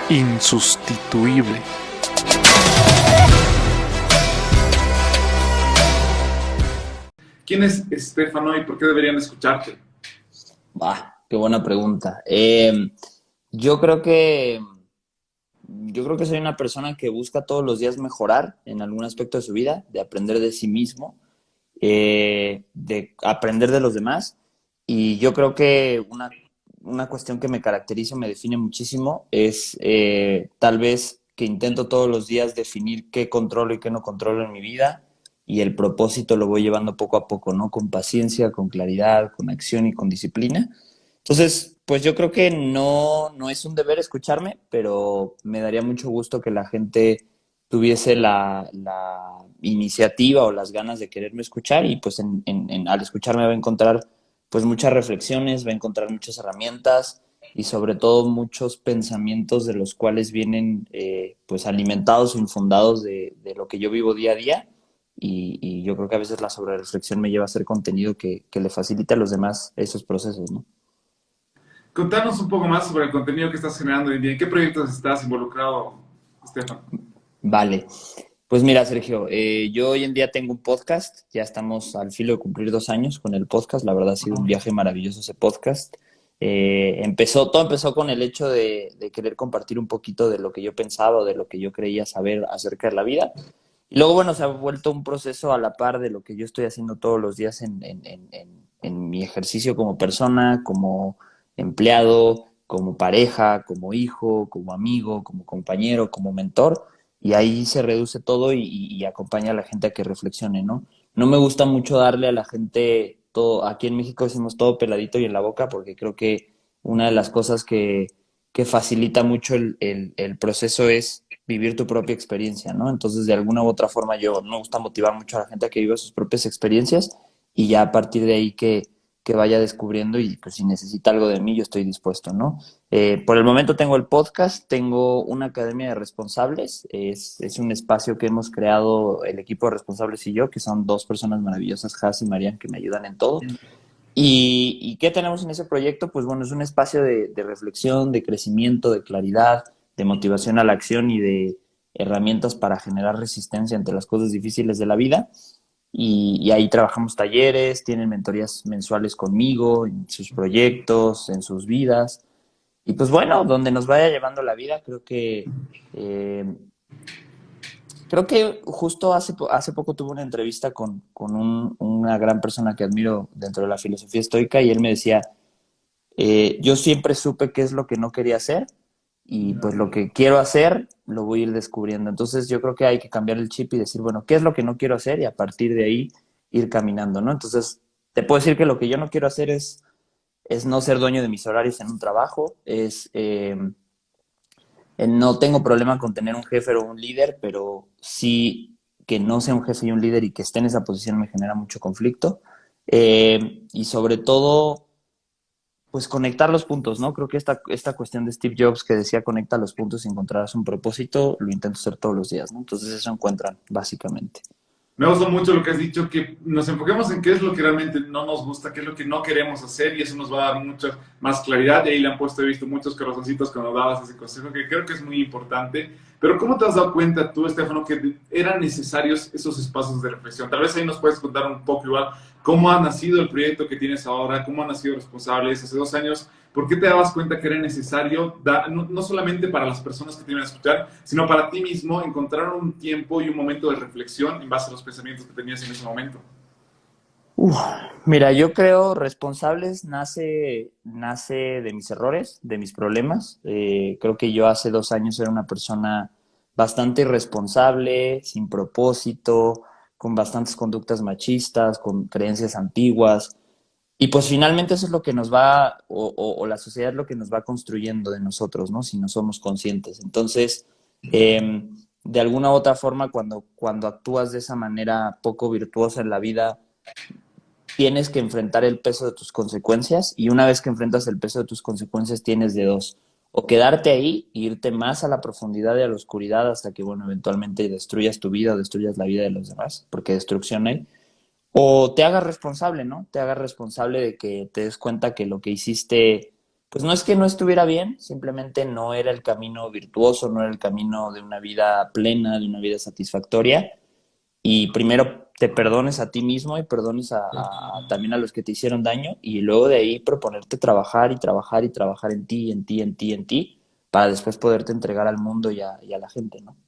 insustituible. ¿Quién es Estefano y por qué deberían escucharte? Qué buena pregunta. Yo creo que soy una persona que busca todos los días mejorar en algún aspecto de su vida, de aprender de sí mismo, de aprender de los demás. Y yo creo que una cuestión que me caracteriza, me define muchísimo, es tal vez que intento todos los días definir qué controlo y qué no controlo en mi vida, y el propósito lo voy llevando poco a poco, ¿no? Con paciencia, con claridad, con acción y con disciplina. Entonces, pues yo creo que no es un deber escucharme, pero me daría mucho gusto que la gente tuviese la iniciativa o las ganas de quererme escuchar, y pues al escucharme va a encontrar pues muchas reflexiones, va a encontrar muchas herramientas y sobre todo muchos pensamientos de los cuales vienen pues alimentados o infundados de lo que yo vivo día a día, y yo creo que a veces la sobrereflexión me lleva a hacer contenido que le facilite a los demás esos procesos, ¿no? Contanos un poco más sobre el contenido que estás generando hoy en día. ¿En qué proyectos estás involucrado, Estefano? Vale. Pues mira, Sergio, yo hoy en día tengo un podcast, ya estamos al filo de cumplir 2 años con el podcast, la verdad ha sido un viaje maravilloso ese podcast. Todo empezó con el hecho de querer compartir un poquito de lo que yo pensaba o de lo que yo creía saber acerca de la vida. Y luego, bueno, se ha vuelto un proceso a la par de lo que yo estoy haciendo todos los días en mi ejercicio como persona, como empleado, como pareja, como hijo, como amigo, como compañero, como mentor. Y ahí se reduce todo y acompaña a la gente a que reflexione, ¿no? No me gusta mucho darle a la gente todo, aquí en México decimos todo peladito y en la boca, porque creo que una de las cosas que facilita mucho el proceso es vivir tu propia experiencia, ¿no? Entonces, de alguna u otra forma, yo me gusta motivar mucho a la gente a que viva sus propias experiencias, y ya a partir de ahí que vaya descubriendo, y pues si necesita algo de mí, yo estoy dispuesto, ¿no? Por el momento tengo el podcast, tengo una academia de responsables, es un espacio que hemos creado el equipo de responsables y yo, que son dos personas maravillosas, Has y Marian, que me ayudan en todo. ¿Y qué tenemos en ese proyecto? Pues bueno, es un espacio de reflexión, de crecimiento, de claridad, de motivación a la acción y de herramientas para generar resistencia ante las cosas difíciles de la vida. Y ahí trabajamos talleres, tienen mentorías mensuales conmigo, en sus proyectos, en sus vidas. Y pues bueno, donde nos vaya llevando la vida, eh, creo que justo hace poco tuve una entrevista con una gran persona que admiro dentro de la filosofía estoica, y él me decía, yo siempre supe qué es lo que no quería hacer, y pues lo que quiero hacer lo voy a ir descubriendo. Entonces yo creo que hay que cambiar el chip y decir, bueno, ¿qué es lo que no quiero hacer? Y a partir de ahí ir caminando, ¿no? Entonces te puedo decir que lo que yo no quiero hacer es no ser dueño de mis horarios en un trabajo, no tengo problema con tener un jefe o un líder, pero sí que no sea un jefe y un líder y que esté en esa posición me genera mucho conflicto. Y sobre todo, pues conectar los puntos, ¿no? Creo que esta cuestión de Steve Jobs que decía conecta los puntos y encontrarás un propósito, lo intento hacer todos los días, ¿no? Entonces eso encuentran, básicamente. Me gusta mucho lo que has dicho, que nos enfoquemos en qué es lo que realmente no nos gusta, qué es lo que no queremos hacer, y eso nos va a dar mucha más claridad. Y ahí le han puesto, he visto muchos corazoncitos cuando dabas ese consejo, que creo que es muy importante. Pero ¿cómo te has dado cuenta tú, Estefano, que eran necesarios esos espacios de reflexión? Tal vez ahí nos puedes contar un poco igual cómo ha nacido el proyecto que tienes ahora, cómo han nacido Responsables hace 2 años. ¿Por qué te dabas cuenta que era necesario, no solamente para las personas que te iban a escuchar, sino para ti mismo, encontrar un tiempo y un momento de reflexión en base a los pensamientos que tenías en ese momento? Uf, mira, yo creo Responsables nace de mis errores, de mis problemas. Creo que yo hace 2 años era una persona bastante irresponsable, sin propósito, con bastantes conductas machistas, con creencias antiguas. Y pues finalmente eso es lo que nos va, o la sociedad es lo que nos va construyendo de nosotros, ¿no? Si no somos conscientes. Entonces, de alguna u otra forma, cuando actúas de esa manera poco virtuosa en la vida, tienes que enfrentar el peso de tus consecuencias, y una vez que enfrentas el peso de tus consecuencias tienes de dos: o quedarte ahí e irte más a la profundidad y a la oscuridad hasta que, bueno, eventualmente destruyas tu vida o destruyas la vida de los demás, porque destrucción hay, o te hagas responsable, ¿no? Te hagas responsable de que te des cuenta que lo que hiciste Pues no es que no estuviera bien, simplemente no era el camino virtuoso, no era el camino de una vida plena, de una vida satisfactoria. Y primero te perdones a ti mismo y perdones también a los que te hicieron daño y luego de ahí proponerte trabajar y trabajar y trabajar en ti, en ti, en ti, en ti, para después poderte entregar al mundo y a la gente, ¿no?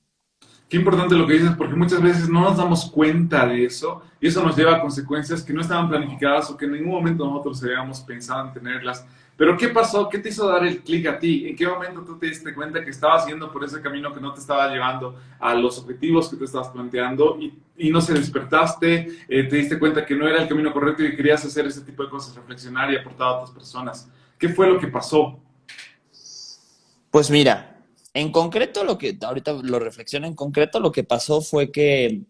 Qué importante lo que dices, porque muchas veces no nos damos cuenta de eso y eso nos lleva a consecuencias que no estaban planificadas o que en ningún momento nosotros habíamos pensado en tenerlas. Pero ¿qué pasó? ¿Qué te hizo dar el clic a ti? ¿En qué momento tú te diste cuenta que estabas yendo por ese camino que no te estaba llevando a los objetivos que te estabas planteando y no se despertaste, te diste cuenta que no era el camino correcto y que querías hacer ese tipo de cosas, reflexionar y aportar a otras personas? ¿Qué fue lo que pasó? Pues mira, en concreto lo que, ahorita lo reflexiono, en concreto lo que pasó fue que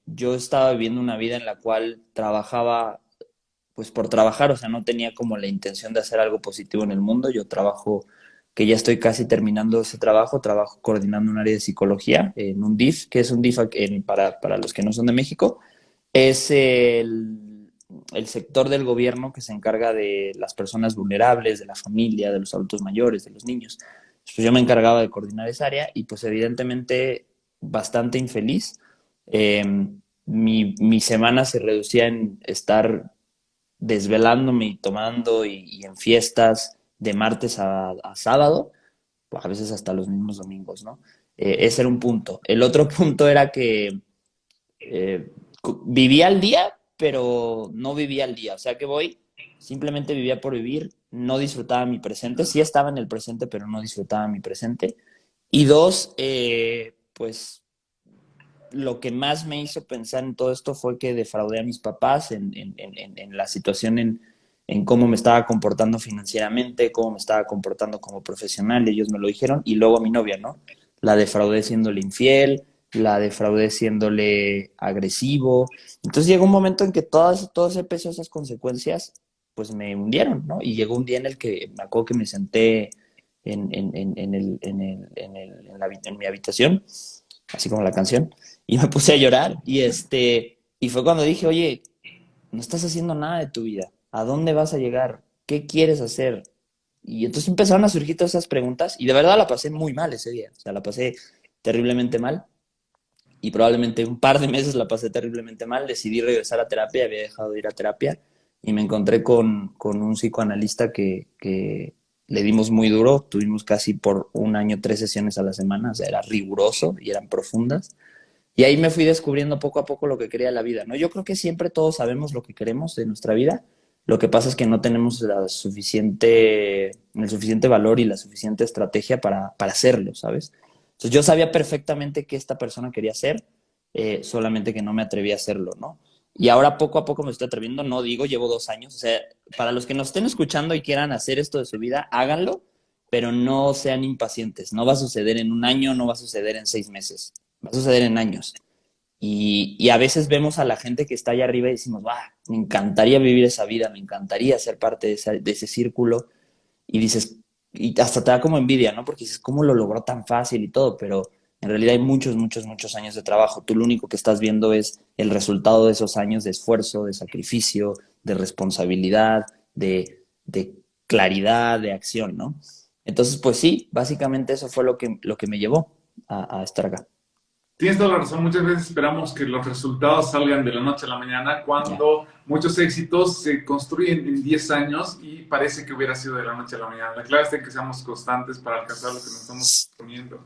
yo estaba viviendo una vida en la cual trabajaba pues por trabajar, o sea, no tenía como la intención de hacer algo positivo en el mundo. Yo trabajo, que ya estoy casi terminando ese trabajo, trabajo coordinando un área de psicología en un DIF, que es un DIF para los que no son de México, es el sector del gobierno que se encarga de las personas vulnerables, de la familia, de los adultos mayores, de los niños. Pues yo me encargaba de coordinar esa área y pues evidentemente bastante infeliz. Eh, mi semana se reducía en estar desvelándome y tomando y en fiestas de martes a sábado, pues a veces hasta los mismos domingos, ¿no? Ese era un punto. El otro punto era que eh, vivía al día, pero no vivía al día. O sea que simplemente vivía por vivir, no disfrutaba mi presente, sí estaba en el presente, pero no disfrutaba mi presente. Y dos, pues lo que más me hizo pensar en todo esto fue que defraudé a mis papás en la situación en cómo me estaba comportando financieramente, cómo me estaba comportando como profesional, ellos me lo dijeron, y luego a mi novia, ¿no? La defraudé siéndole infiel, la defraudé siéndole agresivo. Entonces llegó un momento en que todo ese peso, esas consecuencias, pues me hundieron, ¿no? Y llegó un día en el que me acuerdo que me senté en mi habitación, así como la canción, y me puse a llorar. Y fue cuando dije, oye, no estás haciendo nada de tu vida. ¿A dónde vas a llegar? ¿Qué quieres hacer? Y entonces empezaron a surgir todas esas preguntas y de verdad la pasé muy mal ese día. O sea, la pasé terriblemente mal y probablemente un par de meses la pasé terriblemente mal. Decidí regresar a terapia, había dejado de ir a terapia y me encontré con un psicoanalista que le dimos muy duro. Tuvimos casi por un año 3 sesiones a la semana, o sea, era riguroso y eran profundas. Y ahí me fui descubriendo poco a poco lo que quería la vida, ¿no? Yo creo que siempre todos sabemos lo que queremos de nuestra vida. Lo que pasa es que no tenemos el suficiente valor y la suficiente estrategia para hacerlo, ¿sabes? Entonces yo sabía perfectamente qué esta persona quería hacer, solamente que no me atreví a hacerlo, ¿no? Y ahora poco a poco me estoy atreviendo, no digo, llevo 2 años. O sea, para los que nos estén escuchando y quieran hacer esto de su vida, háganlo, pero no sean impacientes. No va a suceder en un año, no va a suceder en 6 meses, va a suceder en años. Y a veces vemos a la gente que está allá arriba y decimos, ¡ah! Me encantaría vivir esa vida, me encantaría ser parte de ese círculo. Y dices, y hasta te da como envidia, ¿no? Porque dices, ¿cómo lo logró tan fácil y todo? Pero en realidad hay muchos, muchos, muchos años de trabajo. Tú lo único que estás viendo es el resultado de esos años de esfuerzo, de sacrificio, de responsabilidad, de claridad, de acción, ¿no? Entonces, pues sí, básicamente eso fue lo que me llevó a estar acá. Tienes toda la razón, muchas veces esperamos que los resultados salgan de la noche a la mañana Ya. cuando muchos éxitos se construyen en 10 años y parece que hubiera sido de la noche a la mañana. La clave está en que seamos constantes para alcanzar lo que nos estamos poniendo.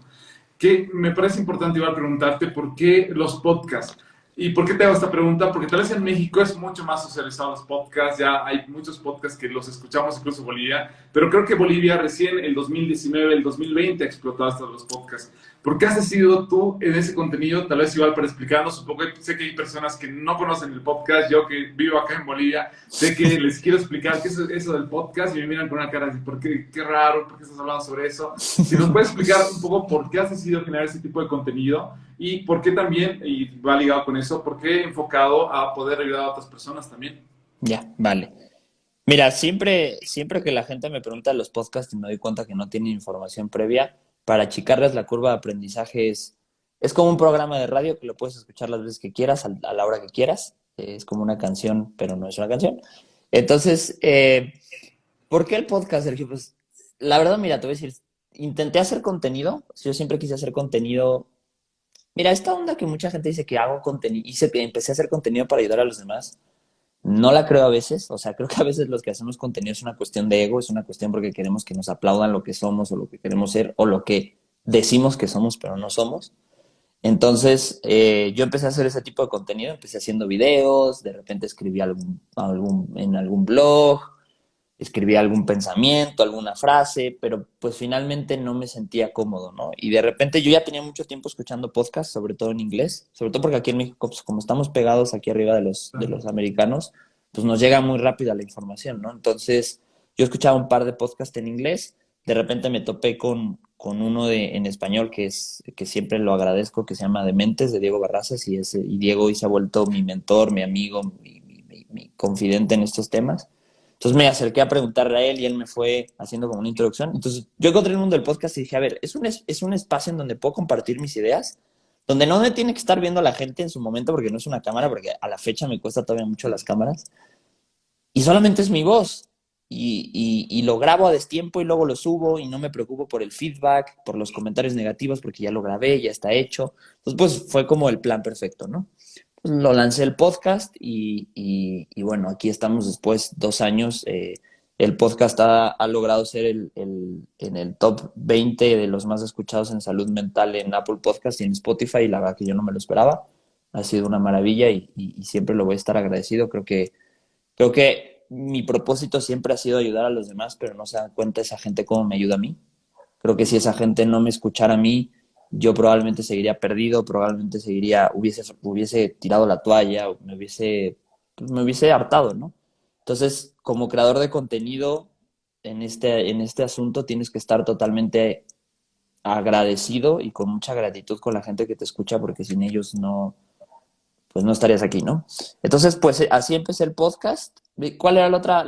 Que me parece importante igual preguntarte por qué los podcasts. ¿Y por qué te hago esta pregunta? Porque tal vez en México es mucho más socializado los podcasts, ya hay muchos podcasts que los escuchamos, incluso Bolivia, pero creo que Bolivia recién el 2019, el 2020 ha explotado estos los podcasts. ¿Por qué has decidido tú en ese contenido, tal vez igual para explicarnos un poco? Sé que hay personas que no conocen el podcast, yo que vivo acá en Bolivia, sé que les quiero explicar qué es eso del podcast y me miran con una cara de ¿por qué? Qué raro, ¿por qué estás hablando sobre eso? Si nos puedes explicar un poco por qué has decidido generar ese tipo de contenido y por qué también, y va ligado con eso, por qué enfocado a poder ayudar a otras personas también. Ya, vale. Mira, siempre que la gente me pregunta de los podcasts y me doy cuenta que no tienen información previa, para achicarles la curva de aprendizaje es como un programa de radio que lo puedes escuchar las veces que quieras, a la hora que quieras. Es como una canción, pero no es una canción. Entonces, ¿Por qué el podcast, Sergio? Pues la verdad, mira, te voy a decir, intenté hacer contenido, yo siempre quise hacer contenido. Mira, esta onda que mucha gente dice que hago contenido, empecé a hacer contenido para ayudar a los demás, no la creo a veces, o sea, creo que a veces los que hacemos contenido es una cuestión de ego, es una cuestión porque queremos que nos aplaudan lo que somos o lo que queremos ser o lo que decimos que somos pero no somos. Entonces, yo empecé a hacer ese tipo de contenido, empecé haciendo videos, de repente escribí en algún blog, escribía algún pensamiento, alguna frase, pero pues finalmente no me sentía cómodo, ¿no? Y de repente yo ya tenía mucho tiempo escuchando podcasts, sobre todo en inglés, sobre todo porque aquí en México, pues como estamos pegados aquí arriba de los americanos, pues nos llega muy rápida la información, ¿no? Entonces yo escuchaba un par de podcasts en inglés, de repente me topé con uno en español que siempre lo agradezco, que se llama Dementes, de Diego Barrazas, y Diego hoy se ha vuelto mi mentor, mi amigo, mi confidente en estos temas. Entonces me acerqué a preguntarle a él y él me fue haciendo como una introducción. Entonces yo encontré el mundo del podcast y dije, a ver, es un espacio en donde puedo compartir mis ideas, donde no me tiene que estar viendo a la gente en su momento porque no es una cámara, porque a la fecha me cuesta todavía mucho las cámaras. Y solamente es mi voz. Y lo grabo a destiempo y luego lo subo y no me preocupo por el feedback, por los comentarios negativos porque ya lo grabé, ya está hecho. Entonces pues fue como el plan perfecto, ¿no? Lo lancé el podcast y bueno, aquí estamos después 2 años. El podcast ha logrado ser en el top 20 de los más escuchados en salud mental en Apple Podcast y en Spotify, y la verdad que yo no me lo esperaba. Ha sido una maravilla y siempre lo voy a estar agradecido. Creo que mi propósito siempre ha sido ayudar a los demás, pero no se dan cuenta esa gente cómo me ayuda a mí. Creo que si esa gente no me escuchara a mí, yo probablemente seguiría perdido, probablemente hubiese tirado la toalla, o pues me hubiese hartado, ¿no? Entonces, como creador de contenido en este asunto, tienes que estar totalmente agradecido y con mucha gratitud con la gente que te escucha, porque sin ellos no, pues no estarías aquí, ¿no? Entonces, pues así empecé el podcast. ¿Cuál era la otra?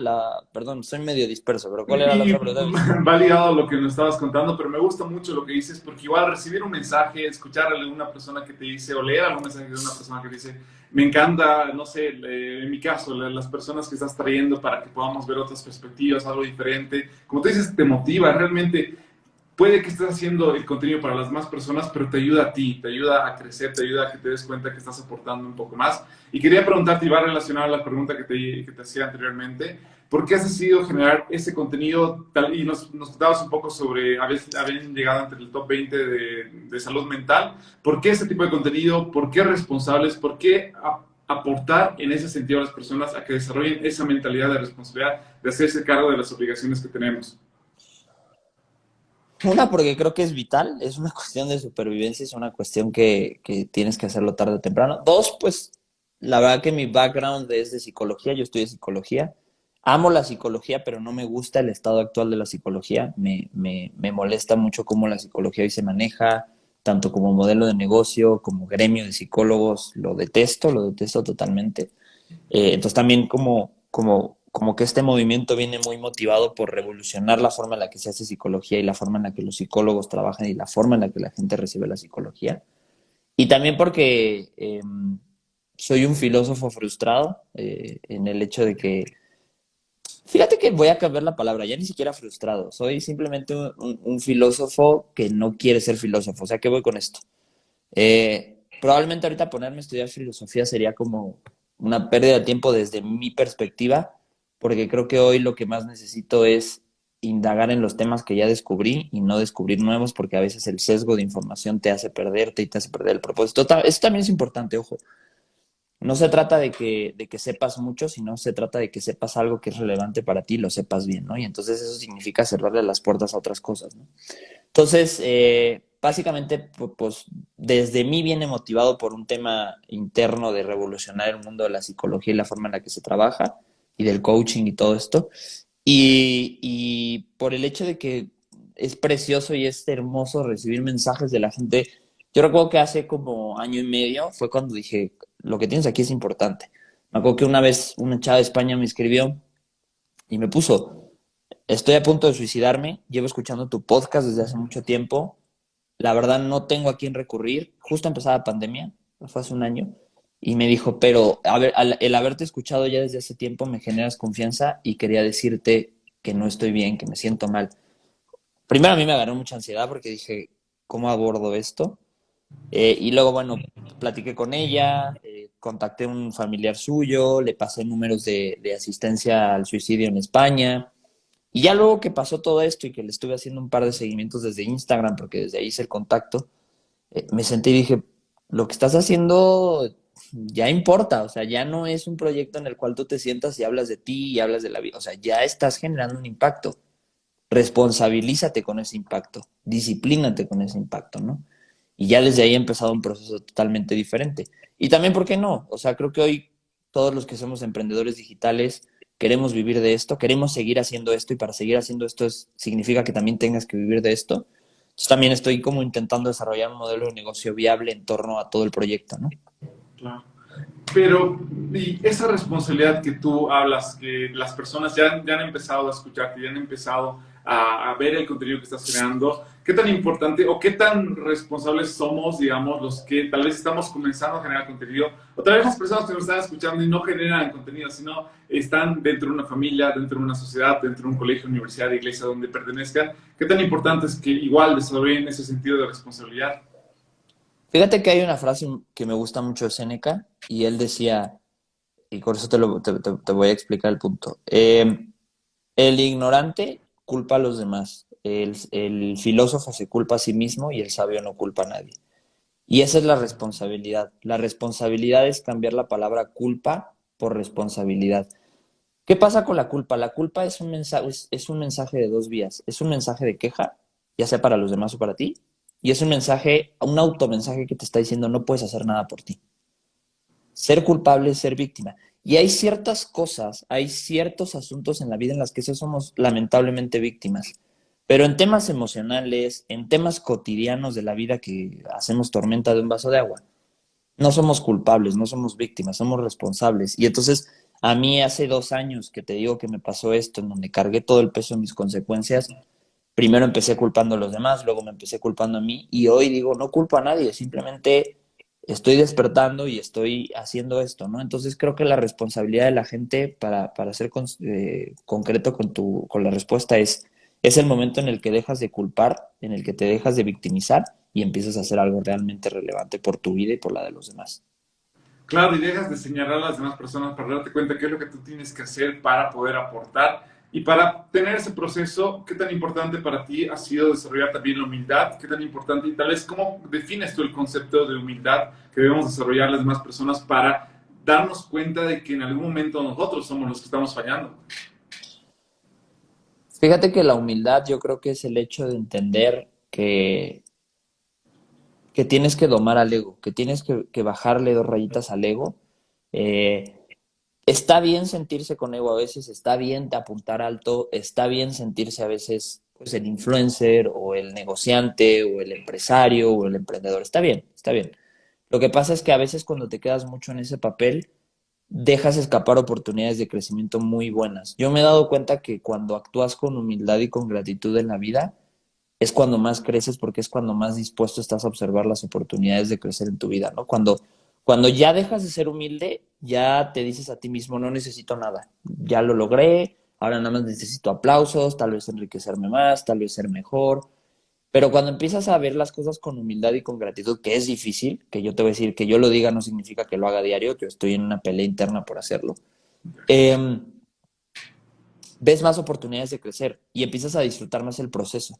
Perdón, soy medio disperso, pero ¿cuál era la Y otra pregunta? va ligado a lo que nos estabas contando, pero me gusta mucho lo que dices, porque igual recibir un mensaje, escuchar a alguna persona que te dice, o leer algún mensaje de una persona que te dice, me encanta, no sé, en mi caso, las personas que estás trayendo para que podamos ver otras perspectivas, algo diferente. Como tú dices, te motiva, realmente puede que estés haciendo el contenido para las más personas, pero te ayuda a ti, te ayuda a crecer, te ayuda a que te des cuenta que estás aportando un poco más. Y quería preguntarte, y va relacionado a la pregunta que te hacía anteriormente, ¿por qué has decidido generar ese contenido? Y nos contabas un poco sobre haber llegado entre el top 20 de salud mental. ¿Por qué ese tipo de contenido? ¿Por qué responsables? ¿Por qué aportar en ese sentido a las personas a que desarrollen esa mentalidad de responsabilidad, de hacerse cargo de las obligaciones que tenemos? Una, porque creo que es vital, es una cuestión de supervivencia, es una cuestión que tienes que hacerlo tarde o temprano. Dos, pues la verdad que mi background es de psicología, yo estudié psicología. Amo la psicología, pero no me gusta el estado actual de la psicología. Me molesta mucho cómo la psicología hoy se maneja, tanto como modelo de negocio, como gremio de psicólogos. Lo detesto totalmente. Entonces también como que este movimiento viene muy motivado por revolucionar la forma en la que se hace psicología y la forma en la que los psicólogos trabajan y la forma en la que la gente recibe la psicología. Y también porque soy un filósofo frustrado en el hecho de que, fíjate que voy a cambiar la palabra, ya ni siquiera frustrado, soy simplemente un filósofo que no quiere ser filósofo. O sea, ¿qué voy con esto? Probablemente ahorita ponerme a estudiar filosofía sería como una pérdida de tiempo desde mi perspectiva, porque creo que hoy lo que más necesito es indagar en los temas que ya descubrí y no descubrir nuevos, porque a veces el sesgo de información te hace perderte y te hace perder el propósito. Eso también es importante, ojo. No se trata de que sepas mucho, sino se trata de que sepas algo que es relevante para ti y lo sepas bien, ¿no? Y entonces eso significa cerrarle las puertas a otras cosas, ¿no? Entonces, básicamente, pues desde mí viene motivado por un tema interno de revolucionar el mundo de la psicología y la forma en la que se trabaja y del coaching y todo esto. Y por el hecho de que es precioso y es hermoso recibir mensajes de la gente. Yo recuerdo que hace como año y medio fue cuando dije, lo que tienes aquí es importante. Me acuerdo que una vez una chava de España me escribió y me puso, estoy a punto de suicidarme, llevo escuchando tu podcast desde hace mucho tiempo, la verdad no tengo a quién recurrir, justo empezaba la pandemia, fue hace un año, y me dijo, pero el haberte escuchado ya desde hace tiempo me generas confianza y quería decirte que no estoy bien, que me siento mal. Primero a mí me agarró mucha ansiedad porque dije, ¿cómo abordo esto? Y luego, bueno, platiqué con ella, contacté a un familiar suyo, le pasé números de asistencia al suicidio en España. Y ya luego que pasó todo esto y que le estuve haciendo un par de seguimientos desde Instagram, porque desde ahí hice el contacto, me senté y dije, lo que estás haciendo ya importa, o sea, ya no es un proyecto en el cual tú te sientas y hablas de ti y hablas de la vida, o sea, ya estás generando un impacto. Responsabilízate con ese impacto, disciplínate con ese impacto, ¿no? Y ya desde ahí ha empezado un proceso totalmente diferente. Y también, ¿por qué no? O sea, creo que hoy todos los que somos emprendedores digitales queremos vivir de esto, queremos seguir haciendo esto y para seguir haciendo esto significa que también tengas que vivir de esto. Entonces también estoy como intentando desarrollar un modelo de negocio viable en torno a todo el proyecto, ¿no? Claro. Pero, y esa responsabilidad que tú hablas, que las personas ya han empezado a escucharte, ya han empezado a ver el contenido que estás creando, ¿qué tan importante o qué tan responsables somos, digamos, los que tal vez estamos comenzando a generar contenido? O tal vez las personas que nos están escuchando y no generan contenido, sino están dentro de una familia, dentro de una sociedad, dentro de un colegio, universidad, iglesia, donde pertenezcan. ¿Qué tan importante es que igual desarrollen ese sentido de responsabilidad? Fíjate que hay una frase que me gusta mucho de Séneca y él decía, y por eso te voy a explicar el punto. El ignorante culpa a los demás, el filósofo se culpa a sí mismo y el sabio no culpa a nadie. Y esa es la responsabilidad. La responsabilidad es cambiar la palabra culpa por responsabilidad. ¿Qué pasa con la culpa? La culpa es un mensaje de dos vías. Es un mensaje de queja, ya sea para los demás o para ti, y es un mensaje, un automensaje que te está diciendo no puedes hacer nada por ti. Ser culpable es ser víctima. Y hay ciertas cosas, hay ciertos asuntos en la vida en las que sí somos lamentablemente víctimas. Pero en temas emocionales, en temas cotidianos de la vida que hacemos tormenta de un vaso de agua, no somos culpables, no somos víctimas, somos responsables. Y entonces, a mí hace 2 años que te digo que me pasó esto, en donde cargué todo el peso de mis consecuencias, primero empecé culpando a los demás, luego me empecé culpando a mí, y hoy digo, no culpo a nadie, simplemente estoy despertando y estoy haciendo esto, ¿no? Entonces creo que la responsabilidad de la gente, para ser concreto con la respuesta, es el momento en el que dejas de culpar, en el que te dejas de victimizar y empiezas a hacer algo realmente relevante por tu vida y por la de los demás. Claro, y dejas de señalar a las demás personas para darte cuenta qué es lo que tú tienes que hacer para poder aportar. Y para tener ese proceso, ¿qué tan importante para ti ha sido desarrollar también la humildad? ¿Qué tan importante y tal vez cómo defines tú el concepto de humildad que debemos desarrollar las demás personas para darnos cuenta de que en algún momento nosotros somos los que estamos fallando? Fíjate que la humildad yo creo que es el hecho de entender que tienes que domar al ego, que tienes que bajarle 2 rayitas al ego. Eh, Está bien sentirse con ego a veces, está bien apuntar alto, está bien sentirse a veces pues el influencer o el negociante o el empresario o el emprendedor. Está bien, está bien. Lo que pasa es que a veces cuando te quedas mucho en ese papel, dejas escapar oportunidades de crecimiento muy buenas. Yo me he dado cuenta que cuando actúas con humildad y con gratitud en la vida, es cuando más creces porque es cuando más dispuesto estás a observar las oportunidades de crecer en tu vida, ¿no? Cuando ya dejas de ser humilde, ya te dices a ti mismo, no necesito nada, ya lo logré, ahora nada más necesito aplausos, tal vez enriquecerme más, tal vez ser mejor. Pero cuando empiezas a ver las cosas con humildad y con gratitud, que es difícil, que yo te voy a decir que yo lo diga no significa que lo haga diario, yo estoy en una pelea interna por hacerlo, eh, ves más oportunidades de crecer y empiezas a disfrutar más el proceso.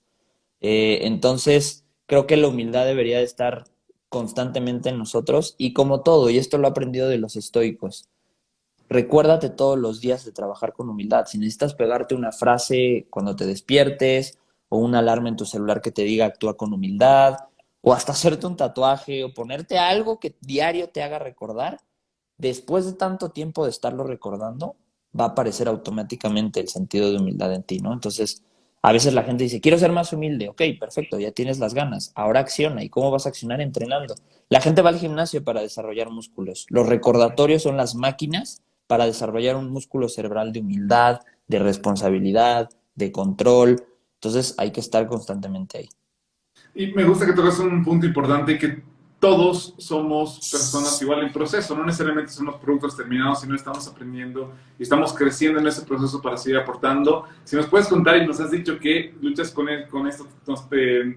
Entonces, creo que la humildad debería de estar constantemente en nosotros y como todo, y esto lo he aprendido de los estoicos, recuérdate todos los días de trabajar con humildad. Si necesitas pegarte una frase cuando te despiertes o una alarma en tu celular que te diga actúa con humildad, o hasta hacerte un tatuaje o ponerte algo que diario te haga recordar, después de tanto tiempo de estarlo recordando, va a aparecer automáticamente el sentido de humildad en ti, ¿no? Entonces, a veces la gente dice, quiero ser más humilde. Ok, perfecto, ya tienes las ganas. Ahora acciona. ¿Y cómo vas a accionar? Entrenando. La gente va al gimnasio para desarrollar músculos. Los recordatorios son las máquinas para desarrollar un músculo cerebral de humildad, de responsabilidad, de control. Entonces hay que estar constantemente ahí. Y me gusta que tocas un punto importante que todos somos personas igual en proceso, no necesariamente somos productos terminados, sino estamos aprendiendo y estamos creciendo en ese proceso para seguir aportando. Si nos puedes contar, y nos has dicho que luchas con esto todos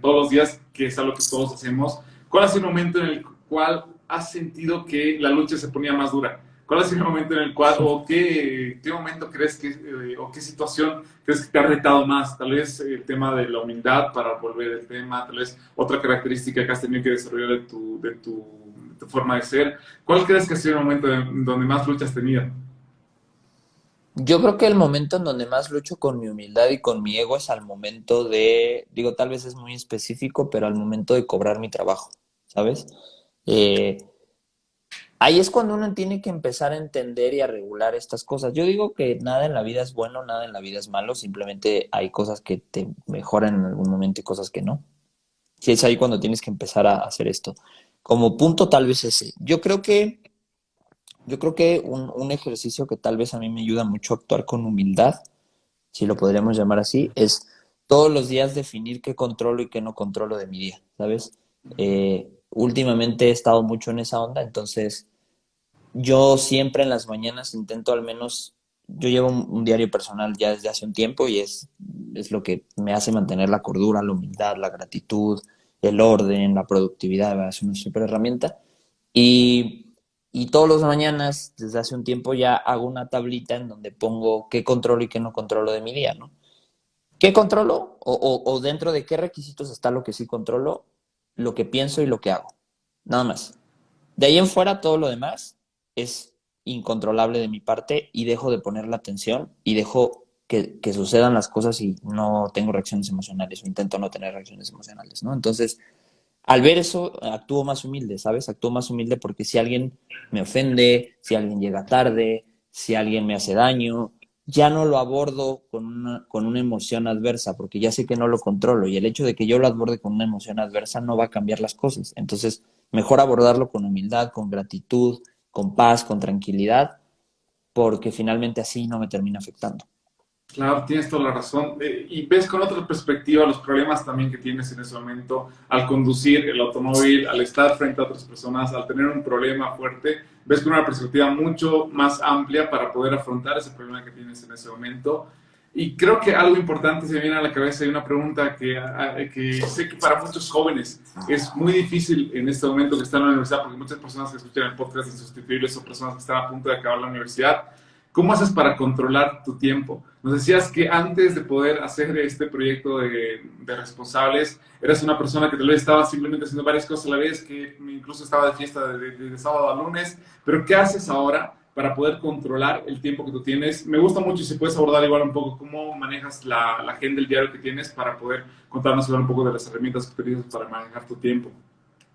los días, que es algo que todos hacemos, ¿cuál ha sido el momento en el cual has sentido que la lucha se ponía más dura? ¿Cuál ha sido el momento en el cual, o qué momento crees que, o qué situación crees que te ha retado más? Tal vez el tema de la humildad, para volver al tema, tal vez otra característica que has tenido que desarrollar de tu forma de ser. ¿Cuál crees que ha sido el momento donde más lucha has tenido? Yo creo que el momento en donde más lucho con mi humildad y con mi ego es al momento de, digo, tal vez es muy específico, pero al momento de cobrar mi trabajo, ¿sabes? Eh, Ahí es cuando uno tiene que empezar a entender y a regular estas cosas. Yo digo que nada en la vida es bueno, nada en la vida es malo, simplemente hay cosas que te mejoran en algún momento y cosas que no. Sí, es ahí cuando tienes que empezar a hacer esto. Como punto, tal vez ese. Yo creo que un ejercicio que tal vez a mí me ayuda mucho a actuar con humildad, si lo podríamos llamar así, es todos los días definir qué controlo y qué no controlo de mi día, ¿sabes? Últimamente he estado mucho en esa onda, entonces yo siempre en las mañanas intento al menos, yo llevo un diario personal ya desde hace un tiempo y es lo que me hace mantener la cordura, la humildad, la gratitud, el orden, la productividad, es una súper herramienta. Y, y todas las mañanas, desde hace un tiempo, ya hago una tablita en donde pongo qué controlo y qué no controlo de mi día, ¿no? ¿Qué controlo? O dentro de qué requisitos está lo que sí controlo, lo que pienso y lo que hago. Nada más. De ahí en fuera, todo lo demás es incontrolable de mi parte y dejo de poner la atención y dejo que sucedan las cosas y no tengo reacciones emocionales o intento no tener reacciones emocionales, ¿no? Entonces, al ver eso, actúo más humilde, ¿sabes? Actúo más humilde porque si alguien me ofende, si alguien llega tarde, si alguien me hace daño, ya no lo abordo con una emoción adversa, porque ya sé que no lo controlo y el hecho de que yo lo aborde con una emoción adversa no va a cambiar las cosas. Entonces, mejor abordarlo con humildad, con gratitud, con paz, con tranquilidad, porque finalmente así no me termina afectando. Claro, tienes toda la razón. Y ves con otra perspectiva los problemas también que tienes en ese momento al conducir el automóvil, al estar frente a otras personas, al tener un problema fuerte. Ves con una perspectiva mucho más amplia para poder afrontar ese problema que tienes en ese momento. Y creo que algo importante se me viene a la cabeza y una pregunta que sé que para muchos jóvenes es muy difícil en este momento que están en la universidad, porque muchas personas que escuchan el podcast Insustituibles son personas que están a punto de acabar la universidad. ¿Cómo haces para controlar tu tiempo? Nos decías que antes de poder hacer este proyecto de responsables, eras una persona que tal vez estaba simplemente haciendo varias cosas a la vez, que incluso estaba de fiesta de sábado a lunes, pero ¿qué haces ahora para poder controlar el tiempo que tú tienes? Me gusta mucho y si puedes abordar igual un poco cómo manejas la agenda, el diario que tienes para poder contarnos igual un poco de las herramientas que utilizas para manejar tu tiempo.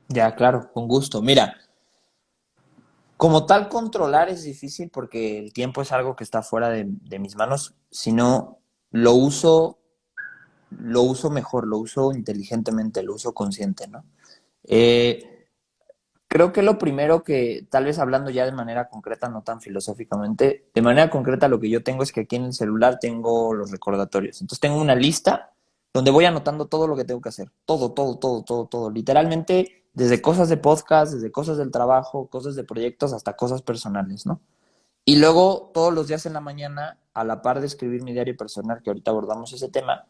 Ya, claro, con gusto. Mira, como tal, controlar es difícil porque el tiempo es algo que está fuera de mis manos, sino lo uso, lo uso mejor, lo uso inteligentemente, lo uso consciente, ¿no? Eh, Creo que lo primero que, tal vez hablando ya de manera concreta, no tan filosóficamente, de manera concreta lo que yo tengo es que aquí en el celular tengo los recordatorios. Entonces tengo una lista donde voy anotando todo lo que tengo que hacer. Todo, todo, todo, todo, todo. Literalmente, desde cosas de podcast, desde cosas del trabajo, cosas de proyectos, hasta cosas personales, ¿no? Y luego, todos los días en la mañana, a la par de escribir mi diario personal, que ahorita abordamos ese tema,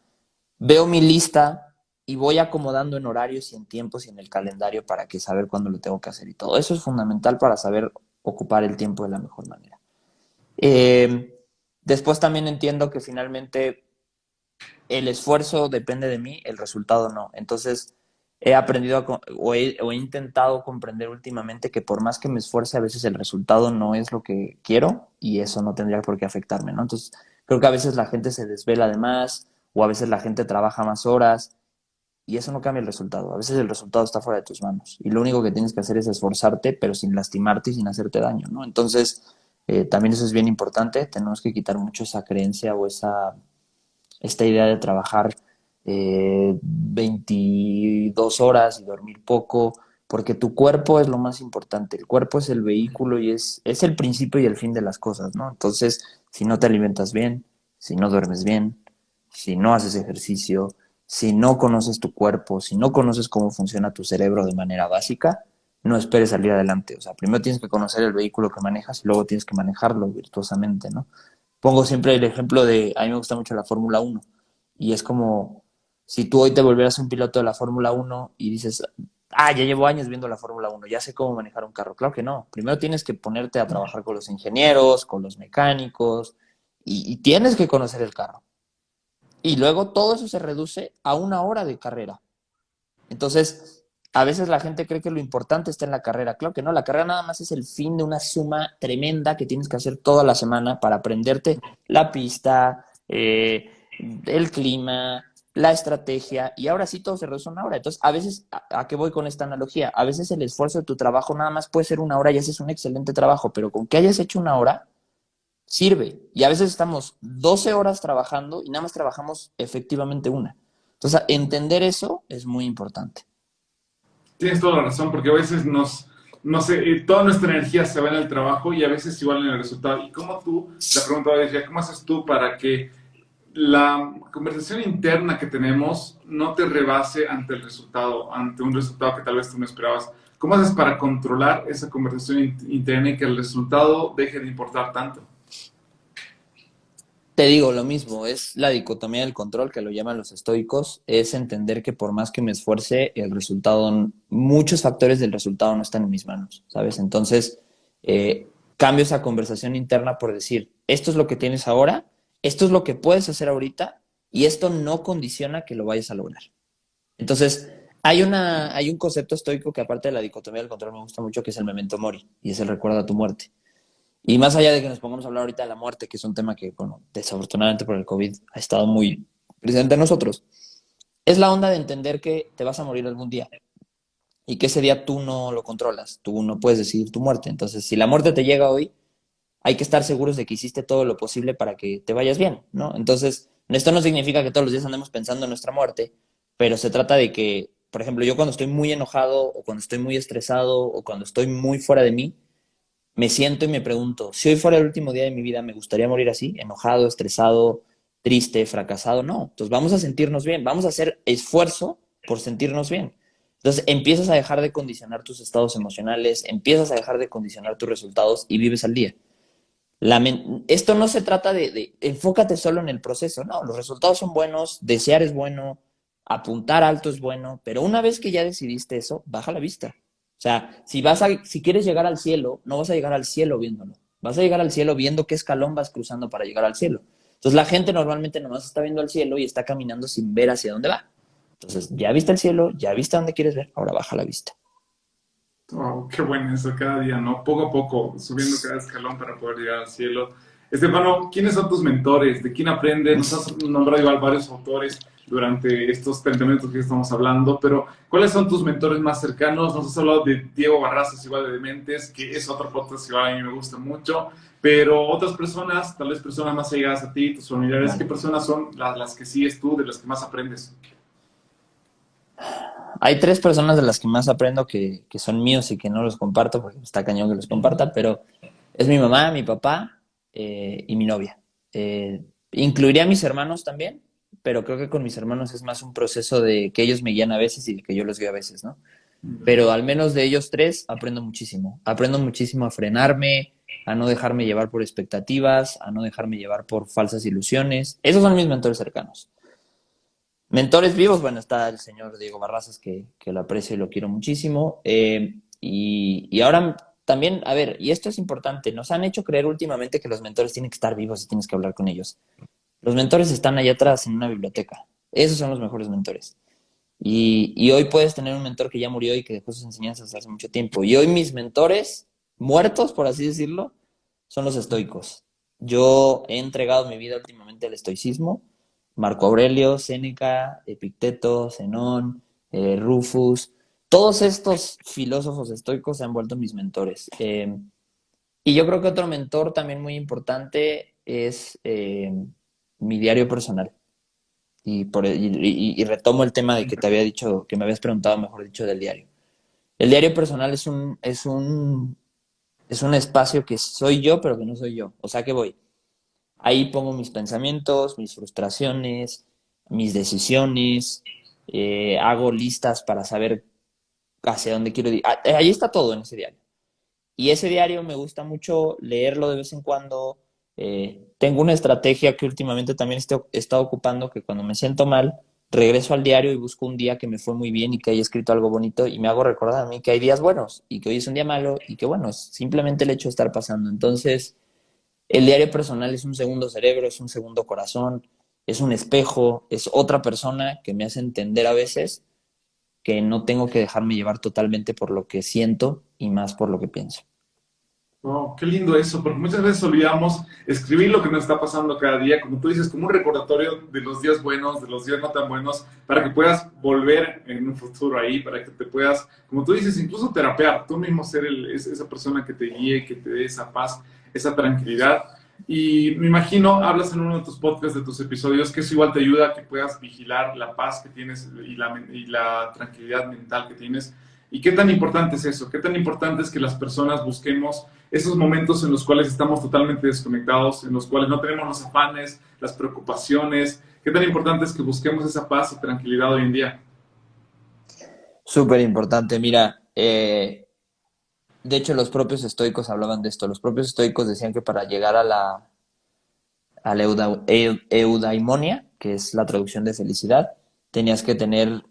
veo mi lista y voy acomodando en horarios y en tiempos y en el calendario para que saber cuándo lo tengo que hacer y todo. Eso es fundamental para saber ocupar el tiempo de la mejor manera. Eh, Después también entiendo que finalmente el esfuerzo depende de mí, el resultado no. Entonces he aprendido o he intentado comprender últimamente que por más que me esfuerce, a veces el resultado no es lo que quiero y eso no tendría por qué afectarme, ¿no? Entonces creo que a veces la gente se desvela de más o a veces la gente trabaja más horas y eso no cambia el resultado. A veces el resultado está fuera de tus manos y lo único que tienes que hacer es esforzarte, pero sin lastimarte y sin hacerte daño, ¿no? Entonces, también eso es bien importante. Tenemos que quitar mucho esa creencia o esta idea de trabajar 22 horas y dormir poco, porque tu cuerpo es lo más importante. El cuerpo es el vehículo y es el principio y el fin de las cosas, ¿no? Entonces, si no te alimentas bien, si no duermes bien, si no haces ejercicio, si no conoces tu cuerpo, si no conoces cómo funciona tu cerebro de manera básica, no esperes salir adelante. O sea, primero tienes que conocer el vehículo que manejas y luego tienes que manejarlo virtuosamente, ¿no? Pongo siempre el ejemplo de, a mí me gusta mucho la Fórmula 1 y es como si tú hoy te volvieras un piloto de la Fórmula 1 y dices, ya llevo años viendo la Fórmula 1, ya sé cómo manejar un carro. Claro que no. Primero tienes que ponerte a trabajar con los ingenieros, con los mecánicos y tienes que conocer el carro. Y luego todo eso se reduce a 1 hora de carrera. Entonces, a veces la gente cree que lo importante está en la carrera. Claro que no, la carrera nada más es el fin de una suma tremenda que tienes que hacer toda la semana para aprenderte la pista, el clima, la estrategia, y ahora sí todo se reduce a 1 hora. Entonces, a veces, ¿a qué voy con esta analogía? A veces el esfuerzo de tu trabajo nada más puede ser 1 hora y haces un excelente trabajo, pero con que hayas hecho 1 hora, sirve. Y a veces estamos 12 horas trabajando y nada más trabajamos efectivamente una. Entonces, entender eso es muy importante. Tienes toda la razón, porque a veces no sé, toda nuestra energía se va en el trabajo y a veces igual en el resultado. ¿Y cómo tú, la pregunta decía, cómo haces tú para que la conversación interna que tenemos no te rebase ante el resultado, ante un resultado que tal vez tú no esperabas? ¿Cómo haces para controlar esa conversación interna y que el resultado deje de importar tanto? Te digo lo mismo, es la dicotomía del control que lo llaman los estoicos, es entender que por más que me esfuerce, el resultado, muchos factores del resultado no están en mis manos, ¿sabes? Entonces, cambio esa conversación interna por decir, esto es lo que tienes ahora, esto es lo que puedes hacer ahorita y esto no condiciona que lo vayas a lograr. Entonces, hay un concepto estoico que aparte de la dicotomía del control me gusta mucho, que es el memento mori, y es el recuerdo a tu muerte. Y más allá de que nos pongamos a hablar ahorita de la muerte, que es un tema que, bueno, desafortunadamente por el COVID ha estado muy presente en nosotros, es la onda de entender que te vas a morir algún día y que ese día tú no lo controlas, tú no puedes decidir tu muerte. Entonces, si la muerte te llega hoy, hay que estar seguros de que hiciste todo lo posible para que te vayas bien, ¿no? Entonces, esto no significa que todos los días andemos pensando en nuestra muerte, pero se trata de que, por ejemplo, yo cuando estoy muy enojado o cuando estoy muy estresado o cuando estoy muy fuera de mí, me siento y me pregunto, si hoy fuera el último día de mi vida, ¿me gustaría morir así? ¿Enojado, estresado, triste, fracasado? No. Entonces vamos a sentirnos bien, vamos a hacer esfuerzo por sentirnos bien. Entonces empiezas a dejar de condicionar tus estados emocionales, empiezas a dejar de condicionar tus resultados y vives al día. Esto no se trata de enfócate solo en el proceso, no, los resultados son buenos, desear es bueno, apuntar alto es bueno, pero una vez que ya decidiste eso, baja la vista. O sea, si quieres llegar al cielo, no vas a llegar al cielo viéndolo, vas a llegar al cielo viendo qué escalón vas cruzando para llegar al cielo. Entonces la gente normalmente nomás está viendo al cielo y está caminando sin ver hacia dónde va. Entonces, ya viste el cielo, ya viste a dónde quieres ver, ahora baja la vista. Oh, qué bueno eso, cada día, ¿no? Poco a poco, subiendo cada escalón para poder llegar al cielo. Estefano, ¿quiénes son tus mentores? ¿De quién aprendes? Nos has nombrado igual varios autores durante estos 30 minutos que estamos hablando, pero ¿cuáles son tus mentores más cercanos? Nos has hablado de Diego Barrazas, igual de Dementes, que es otro podcast que igual a mí me gusta mucho, pero otras personas, tal vez personas más allegadas a ti, tus familiares, ¿qué Vale. personas son las que sigues tú, de las que más aprendes? Hay tres personas de las que más aprendo que son míos y que no los comparto porque está cañón que los comparta, pero es mi mamá, mi papá y mi novia. Incluiría a mis hermanos también, pero creo que con mis hermanos es más un proceso de que ellos me guían a veces y que yo los guío a veces, ¿no? Pero al menos de ellos tres aprendo muchísimo. Aprendo muchísimo a frenarme, a no dejarme llevar por expectativas, a no dejarme llevar por falsas ilusiones. Esos son mis mentores cercanos. Mentores vivos, bueno, está el señor Diego Barrazas, que lo aprecio y lo quiero muchísimo. Y ahora también, a ver, y esto es importante, nos han hecho creer últimamente que los mentores tienen que estar vivos y tienes que hablar con ellos. Los mentores están allá atrás en una biblioteca. Esos son los mejores mentores. Y hoy puedes tener un mentor que ya murió y que dejó sus enseñanzas hace mucho tiempo. Y hoy mis mentores, muertos, por así decirlo, son los estoicos. Yo he entregado mi vida últimamente al estoicismo. Marco Aurelio, Séneca, Epicteto, Zenón, Rufus, todos estos filósofos estoicos se han vuelto mis mentores. Y yo creo que otro mentor también muy importante es mi diario personal. Y retomo el tema de que te había dicho, que me habías preguntado, mejor dicho, del diario. El diario personal es un espacio que soy yo, pero que no soy yo. O sea que voy. Ahí pongo mis pensamientos, mis frustraciones, mis decisiones, hago listas para saber hacia dónde quiero ir. Ahí está todo en ese diario. Y ese diario me gusta mucho leerlo de vez en cuando. Tengo una estrategia que últimamente también he estado ocupando, que cuando me siento mal, regreso al diario y busco un día que me fue muy bien y que haya escrito algo bonito y me hago recordar a mí que hay días buenos y que hoy es un día malo y que bueno, es simplemente el hecho de estar pasando. Entonces, el diario personal es un segundo cerebro, es un segundo corazón, es un espejo, es otra persona que me hace entender a veces que no tengo que dejarme llevar totalmente por lo que siento y más por lo que pienso. Oh, qué lindo eso, porque muchas veces olvidamos escribir lo que nos está pasando cada día, como tú dices, como un recordatorio de los días buenos, de los días no tan buenos, para que puedas volver en un futuro ahí, para que te puedas, como tú dices, incluso terapear, tú mismo ser esa persona que te guíe, que te dé esa paz, esa tranquilidad. Y me imagino, hablas en uno de tus podcasts, de tus episodios, que eso igual te ayuda a que puedas vigilar la paz que tienes y la tranquilidad mental que tienes. ¿Y qué tan importante es eso? ¿Qué tan importante es que las personas busquemos esos momentos en los cuales estamos totalmente desconectados, en los cuales no tenemos los afanes, las preocupaciones? ¿Qué tan importante es que busquemos esa paz y tranquilidad hoy en día? Súper importante, mira, de hecho los propios estoicos hablaban de esto, los propios estoicos decían que para llegar a la eudaimonia, que es la traducción de felicidad, tenías que tener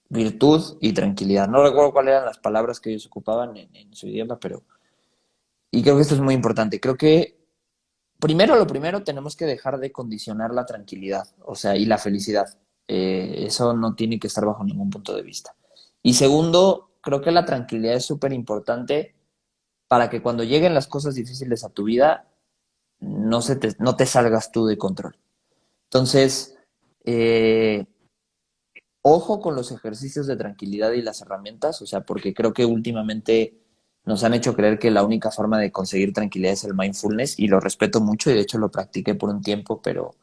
virtud y tranquilidad. No recuerdo cuáles eran las palabras que ellos ocupaban en su idioma, pero... Y creo que esto es muy importante. Creo que primero, lo primero, tenemos que dejar de condicionar la tranquilidad, o sea, y la felicidad. Eso no tiene que estar bajo ningún punto de vista. Y segundo, creo que la tranquilidad es súper importante para que cuando lleguen las cosas difíciles a tu vida, no te salgas tú de control. Entonces, eh, ojo con los ejercicios de tranquilidad y las herramientas, o sea, porque creo que últimamente nos han hecho creer que la única forma de conseguir tranquilidad es el mindfulness y lo respeto mucho y de hecho lo practiqué por un tiempo, pero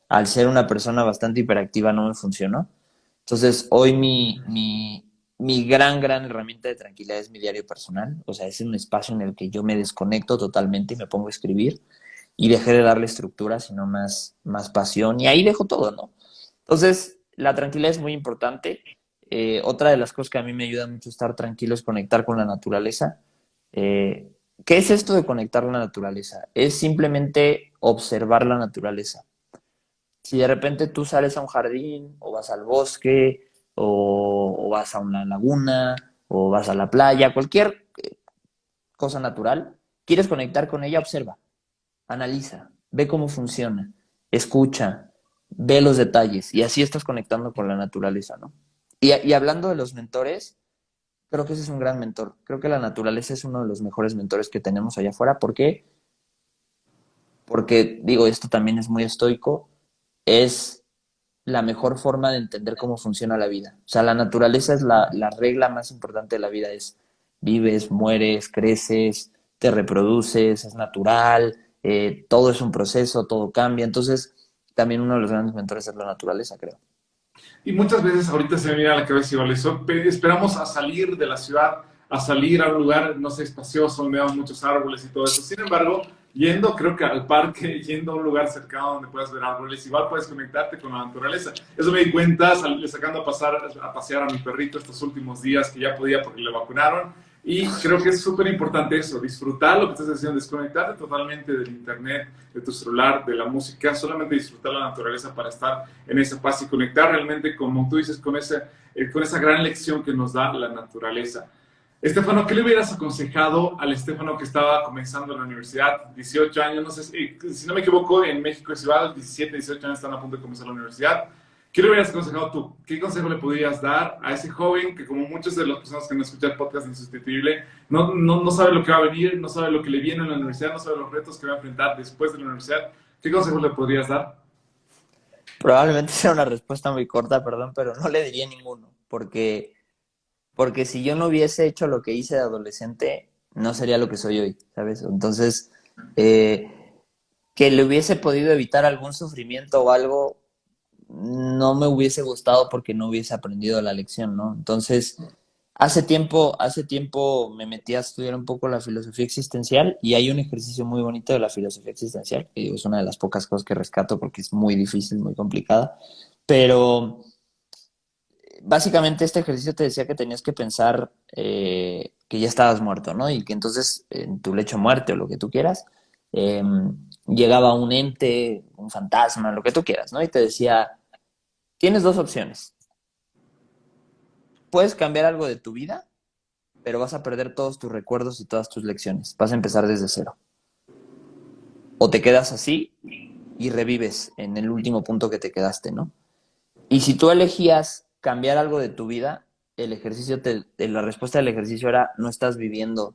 al ser una persona bastante hiperactiva no me funcionó. Entonces, hoy mi gran herramienta de tranquilidad es mi diario personal, o sea, es un espacio en el que yo me desconecto totalmente y me pongo a escribir y dejé de darle estructura, sino más pasión y ahí dejo todo, ¿no? Entonces, la tranquilidad es muy importante. Otra de las cosas que a mí me ayuda mucho a estar tranquilo es conectar con la naturaleza. Eh, ¿Qué es esto de conectar la naturaleza? Es simplemente observar la naturaleza. Si de repente tú sales a un jardín o vas al bosque o vas a una laguna o vas a la playa, cualquier cosa natural, quieres conectar con ella, observa, analiza, ve cómo funciona, escucha, ve los detalles y así estás conectando con la naturaleza, ¿no? Y hablando de los mentores, creo que ese es un gran mentor. Creo que la naturaleza es uno de los mejores mentores que tenemos allá afuera. ¿Por qué? Porque, digo, esto también es muy estoico, es la mejor forma de entender cómo funciona la vida. O sea, la naturaleza es la regla más importante de la vida. Es vives, mueres, creces, te reproduces, es natural, todo es un proceso, todo cambia. Entonces, también uno de los grandes mentores es la naturaleza, creo. Y muchas veces ahorita se me viene a la cabeza igual eso, esperamos a salir de la ciudad, a salir a un lugar, no sé, espacioso, donde hay muchos árboles y todo eso. Sin embargo, yendo, creo que al parque, yendo a un lugar cercano donde puedas ver árboles, igual puedes conectarte con la naturaleza. Eso me di cuenta sacando a pasear a mi perrito estos últimos días, que ya podía porque le vacunaron. Y creo que es súper importante eso, disfrutar lo que estás haciendo, desconectarte totalmente del internet, de tu celular, de la música, solamente disfrutar la naturaleza para estar en esa paz y conectar realmente, como tú dices, con esa gran lección que nos da la naturaleza. Estefano, ¿qué le hubieras aconsejado al Estefano que estaba comenzando en la universidad? 18 años, no sé, si no me equivoco, en México es igual, 17, 18 años están a punto de comenzar la universidad. ¿Qué le hubieras aconsejado tú? ¿Qué consejo le podrías dar a ese joven que, como muchas de las personas que nos escuchan el podcast de Insustituible, no sabe lo que va a venir, no sabe lo que le viene en la universidad, no sabe los retos que va a enfrentar después de la universidad? ¿Qué consejo le podrías dar? Probablemente sea una respuesta muy corta, perdón, pero no le diría ninguno, porque si yo no hubiese hecho lo que hice de adolescente, no sería lo que soy hoy, ¿sabes? Entonces, eh, que le hubiese podido evitar algún sufrimiento o algo, no me hubiese gustado porque no hubiese aprendido la lección, ¿no? Entonces, hace tiempo me metí a estudiar un poco la filosofía existencial y hay un ejercicio muy bonito de la filosofía existencial, que digo, es una de las pocas cosas que rescato porque es muy difícil, muy complicada, pero básicamente este ejercicio te decía que tenías que pensar que ya estabas muerto, ¿no? Y que entonces en tu lecho de muerte o lo que tú quieras, eh, llegaba un ente, un fantasma, lo que tú quieras, ¿no? Y te decía, tienes dos opciones. Puedes cambiar algo de tu vida, pero vas a perder todos tus recuerdos y todas tus lecciones. Vas a empezar desde cero. O te quedas así y revives en el último punto que te quedaste, ¿no? Y si tú elegías cambiar algo de tu vida, la respuesta del ejercicio era no estás viviendo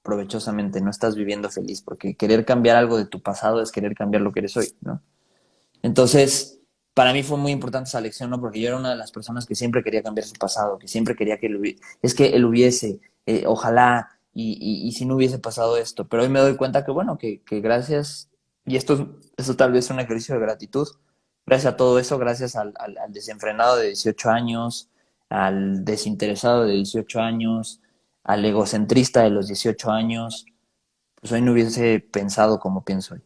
provechosamente, no estás viviendo feliz, porque querer cambiar algo de tu pasado es querer cambiar lo que eres hoy, ¿no? Entonces, para mí fue muy importante esa lección, ¿no? Porque yo era una de las personas que siempre quería cambiar su pasado, que siempre quería que es que él hubiese, ojalá, y si no hubiese pasado esto. Pero hoy me doy cuenta que, bueno, que gracias, y esto tal vez es un ejercicio de gratitud, gracias a todo eso, gracias al desenfrenado de 18 años, al desinteresado de 18 años, al egocentrista de los 18 años, pues hoy no hubiese pensado como pienso hoy.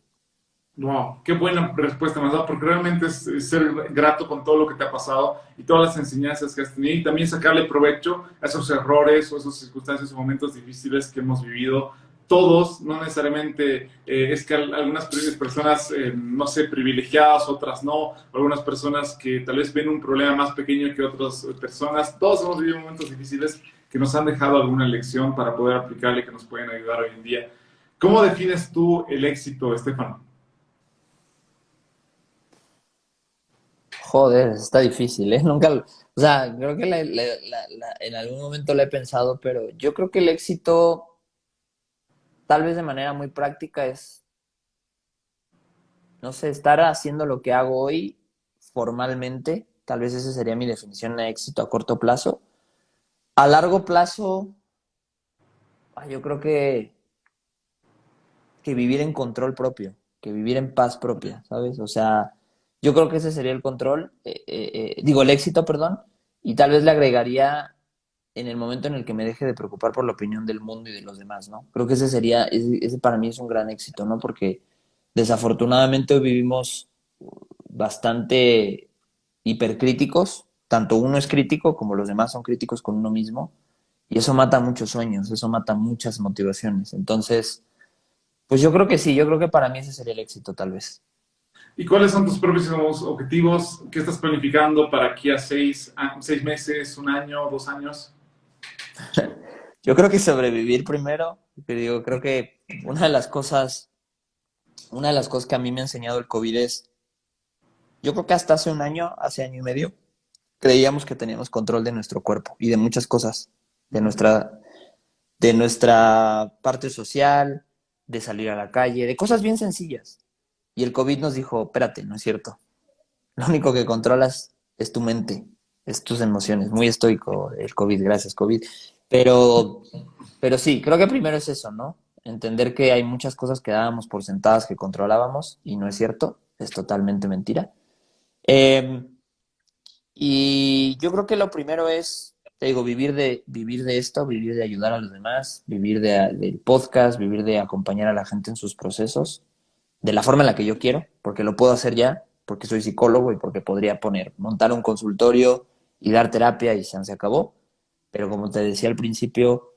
Wow, qué buena respuesta me has dado, porque realmente es ser grato con todo lo que te ha pasado y todas las enseñanzas que has tenido y también sacarle provecho a esos errores o esas circunstancias o momentos difíciles que hemos vivido. Todos, no necesariamente es que algunas personas, no sé, privilegiadas, otras no, algunas personas que tal vez ven un problema más pequeño que otras personas, todos hemos vivido momentos difíciles que nos han dejado alguna lección para poder aplicarle que nos pueden ayudar hoy en día. ¿Cómo defines tú el éxito, Estefano? Joder, está difícil, ¿eh? Nunca, o sea, creo que en algún momento lo he pensado, pero yo creo que el éxito, tal vez de manera muy práctica, es, no sé, estar haciendo lo que hago hoy formalmente. Tal vez esa sería mi definición de éxito a corto plazo. A largo plazo, yo creo que vivir en control propio, que vivir en paz propia, ¿sabes? O sea, yo creo que ese sería el control, digo, el éxito, perdón, y tal vez le agregaría en el momento en el que me deje de preocupar por la opinión del mundo y de los demás, ¿no? Creo que ese para mí es un gran éxito, ¿no? Porque desafortunadamente hoy vivimos bastante hipercríticos, tanto uno es crítico como los demás son críticos con uno mismo, y eso mata muchos sueños, eso mata muchas motivaciones. Entonces, pues yo creo que sí, yo creo que para mí ese sería el éxito, tal vez. ¿Y cuáles son tus próximos objetivos? ¿Qué estás planificando para aquí a 6 meses, un año, 2 años? Yo creo que sobrevivir primero, pero digo, creo que una de las cosas que a mí me ha enseñado el COVID es, yo creo que hasta hace año y medio, creíamos que teníamos control de nuestro cuerpo y de muchas cosas, de nuestra parte social, de salir a la calle, de cosas bien sencillas. Y el COVID nos dijo, espérate, no es cierto. Lo único que controlas es tu mente, es tus emociones. Muy estoico el COVID, gracias COVID. Pero, pero sí, creo que primero es eso, ¿no? Entender que hay muchas cosas que dábamos por sentadas que controlábamos y no es cierto, es totalmente mentira. Eh, y yo creo que lo primero es, te digo, vivir de esto, vivir de ayudar a los demás, del podcast, vivir de acompañar a la gente en sus procesos, de la forma en la que yo quiero, porque lo puedo hacer ya, porque soy psicólogo y porque podría montar un consultorio y dar terapia y se acabó. Pero como te decía al principio,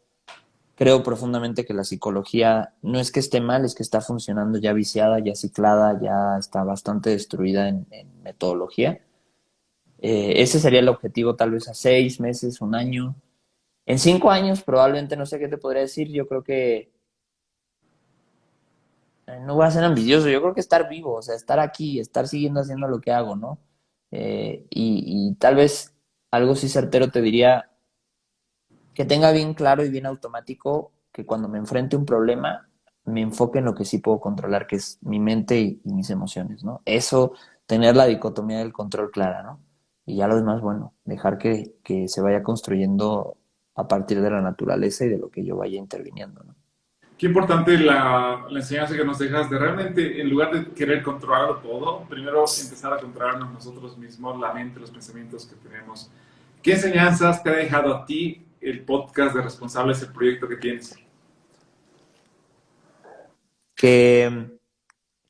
creo profundamente que la psicología no es que esté mal, es que está funcionando ya viciada, ya ciclada, ya está bastante destruida en metodología. Ese sería el objetivo tal vez a 6 meses, un año. En 5 años probablemente no sé qué te podría decir. Yo creo que no voy a ser ambicioso. Yo creo que estar vivo, o sea, estar aquí, estar siguiendo haciendo lo que hago, ¿no? Y tal vez algo sí certero te diría que tenga bien claro y bien automático que cuando me enfrente a un problema me enfoque en lo que sí puedo controlar, que es mi mente y mis emociones, ¿no? Eso, tener la dicotomía del control clara, ¿no? Y ya lo demás, bueno, dejar que se vaya construyendo a partir de la naturaleza y de lo que yo vaya interviniendo, ¿no? Qué importante la enseñanza que nos dejas de realmente, en lugar de querer controlarlo todo, primero empezar a controlarnos nosotros mismos, la mente, los pensamientos que tenemos. ¿Qué enseñanzas te ha dejado a ti el podcast de Responsables, el proyecto que tienes? Que,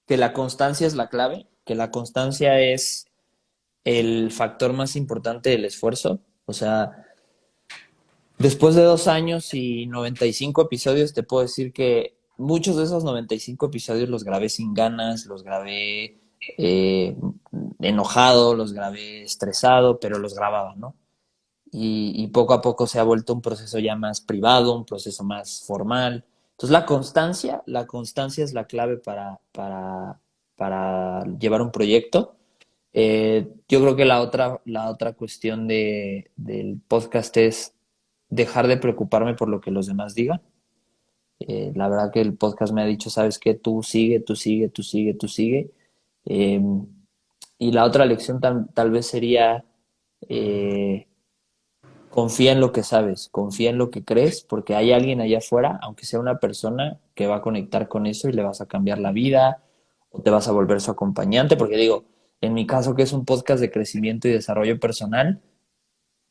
que la constancia es la clave, que la constancia es el factor más importante del esfuerzo, O sea, después de 2 años y 95 episodios, te puedo decir que muchos de esos 95 episodios los grabé sin ganas, los grabé enojado, los grabé estresado, pero los grababa, ¿no? Y poco a poco se ha vuelto un proceso ya más privado, un proceso más formal. Entonces la constancia es la clave para llevar un proyecto. Yo creo que la otra cuestión del podcast es dejar de preocuparme por lo que los demás digan. La verdad que el podcast me ha dicho, sabes qué, tú sigue, tú sigue, tú sigue, tú sigue. Eh, y la otra lección tal vez sería eh, confía en lo que sabes, confía en lo que crees, porque hay alguien allá afuera, aunque sea una persona, que va a conectar con eso y le vas a cambiar la vida o te vas a volver su acompañante, porque digo, en mi caso que es un podcast de crecimiento y desarrollo personal,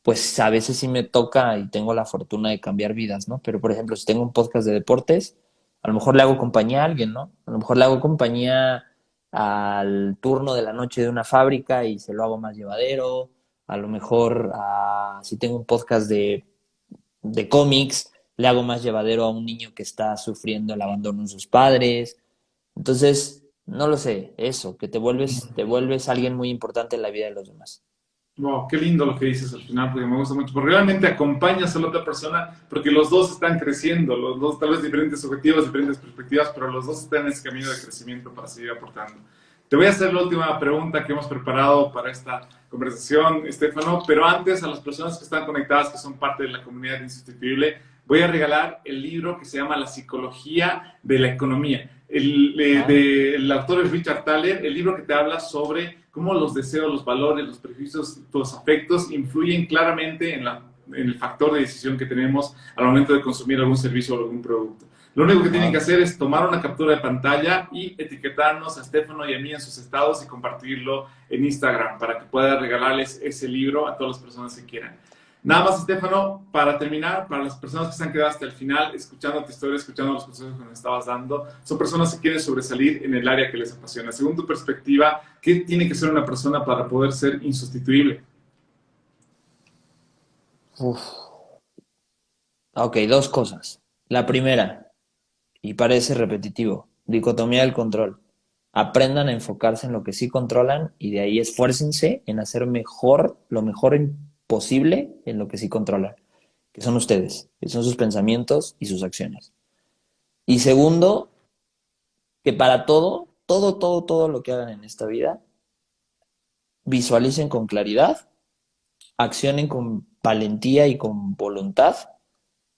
pues a veces sí me toca y tengo la fortuna de cambiar vidas, ¿no? Pero por ejemplo, si tengo un podcast de deportes, a lo mejor le hago compañía a alguien, ¿no? A lo mejor le hago compañía al turno de la noche de una fábrica y se lo hago más llevadero. A lo mejor, si tengo un podcast de cómics, le hago más llevadero a un niño que está sufriendo el abandono en sus padres. Entonces, no lo sé, eso, que te vuelves alguien muy importante en la vida de los demás. Wow, qué lindo lo que dices al final, porque me gusta mucho. Porque realmente acompañas a la otra persona, porque los dos están creciendo, los dos, tal vez diferentes objetivos, diferentes perspectivas, pero los dos están en ese camino de crecimiento para seguir aportando. Te voy a hacer la última pregunta que hemos preparado para esta conversación, Estefano, pero antes a las personas que están conectadas, que son parte de la comunidad Insustituible, voy a regalar el libro que se llama La psicología de la economía. El autor es Richard Thaler, el libro que te habla sobre cómo los deseos, los valores, los prejuicios, los afectos influyen claramente en el factor de decisión que tenemos al momento de consumir algún servicio o algún producto. Lo único que tienen que hacer es tomar una captura de pantalla y etiquetarnos a Estefano y a mí en sus estados y compartirlo en Instagram para que pueda regalarles ese libro a todas las personas que quieran. Nada más, Estefano, para terminar, para las personas que se han quedado hasta el final, escuchando tu historia, escuchando los consejos que nos estabas dando, son personas que quieren sobresalir en el área que les apasiona. Según tu perspectiva, ¿qué tiene que ser una persona para poder ser insustituible? Uf. Ok, dos cosas. La primera, y parece repetitivo, dicotomía del control. Aprendan a enfocarse en lo que sí controlan y de ahí esfuércense en hacer mejor, lo mejor posible en lo que sí controlan, que son ustedes, que son sus pensamientos y sus acciones. Y segundo, que para todo lo que hagan en esta vida, visualicen con claridad, accionen con valentía y con voluntad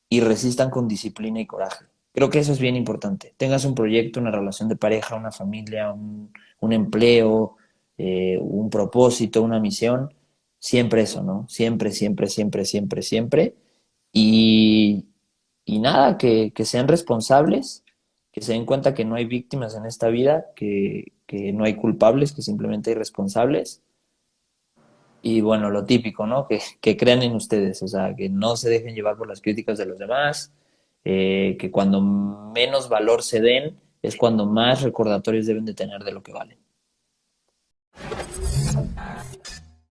y resistan con disciplina y coraje. Creo que eso es bien importante. Tengas un proyecto, una relación de pareja, una familia, un empleo, un propósito, una misión. Siempre eso, ¿no? Siempre, siempre, siempre, siempre, siempre. Y, y nada, que sean responsables, que se den cuenta que no hay víctimas en esta vida, que no hay culpables, que simplemente hay responsables. Y bueno, lo típico, ¿no? Que crean en ustedes, o sea, que no se dejen llevar por las críticas de los demás, que cuando menos valor se den es cuando más recordatorios deben de tener de lo que valen.